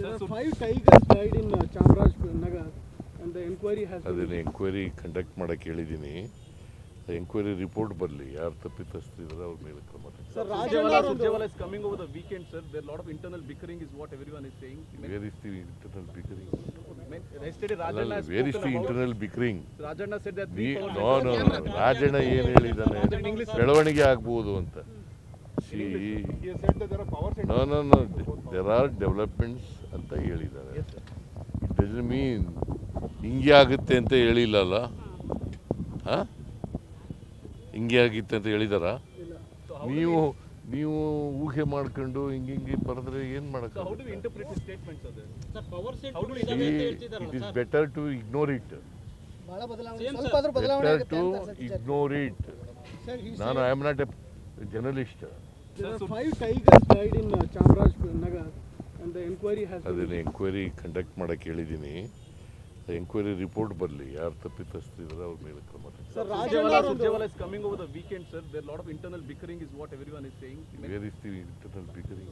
Sir, 5 tigers died in Chamarajanagar and the inquiry has been... ಅದನ್ನು enquiry conduct ಮಾಡೋಕ್ಕೆ ಹೇಳಿದ್ದೀನಿ. Enquiry report ಬರಲಿ, ಯಾರು ತಪ್ಪಿತಸ್ಥರಿದ್ದಾರೆ ಅವ್ರ ಮೇಲೆ ಕ್ರಮ. Sir, Surjewala is coming over the weekend, sir. There are a lot of internal bickering is what everyone is saying. Where is the internal bickering? Yesterday Rajanna has Where is spoken the about... internal bickering? Rajanna said that... No. Rajanna ಏನು ಹೇಳಿದ್ದಾನೆ, ಬೆಳವಣಿಗೆ ಆಗ್ಬೋದು ಅಂತ. He has said that there are power centers. No. There are developments ಅಂತ ಹೇಳಿದ್ದಾರೆ. Yes, sir. It doesn't mean ಹಿಂಗೆ ಆಗುತ್ತೆ ಅಂತ ಹೇಳಿಲ್ಲಲ್ಲ. ಹಾಂ, ಹಿಂಗೆ ಆಗುತ್ತೆ ಅಂತ ಹೇಳಿದಾರ? ನೀವು ಊಹೆ ಮಾಡ್ಕೊಂಡು ಹಿಂಗೆ ಬರೆದ್ರೆ ಏನು ಮಾಡೋಕ್ಕೆ? So how do we interpret his statements, sir? Sir, power set How do we It is better to ignore it. Better to ignore it. Sir, he ನಾನು said I am not a journalist. there are 5 tigers died in Chamarajanagar and the inquiry has been... ಅದನ್ನು enquiry conduct ಮಾಡೋಕ್ಕೆ ಹೇಳಿದ್ದೀನಿ. Enquiry report ಬರಲಿ, ಯಾರು ತಪ್ಪಿತಸ್ಥರಿದ್ದಾರೆ ಅವ್ರ ಮೇಲೆ ಕ್ರಮ. Sir, Surjewala is coming over the weekend, sir. There are a lot of internal bickering is what everyone is saying. Where is the internal bickering?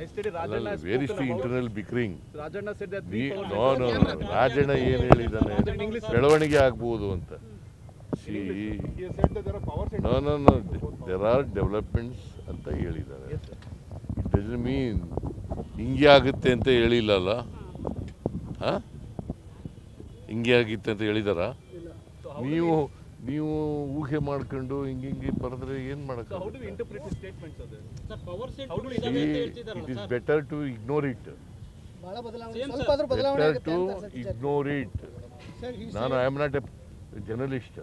Yesterday Rajanna has Where is spoken the about... internal bickering? Rajanna said that... No. Rajanna ಏನು ಹೇಳಿದ್ದಾನೆ, ಬೆಳವಣಿಗೆ ಆಗ್ಬೋದು ಅಂತ. He has said that there are power centers. No. There are developments ಅಂತ ಹೇಳಿದ್ದಾರೆ. Yes, sir. It doesn't mean ಹಿಂಗೆ ಆಗುತ್ತೆ ಅಂತ ಹೇಳಿಲ್ಲಲ್ಲ. ಹಾಂ, ಹಿಂಗೆ ಆಗುತ್ತೆ ಅಂತ ಹೇಳಿದಾರ? ನೀವು ಊಹೆ ಮಾಡ್ಕೊಂಡು ಹಿಂಗೆ ಬರೆದ್ರೆ ಏನು ಮಾಡೋಕ್ಕೆ? So how do we interpret his statements, sir? Sir, power set How do we It is better to ignore it. Better to ignore it. Sir, he ನಾನು I am not a journalist.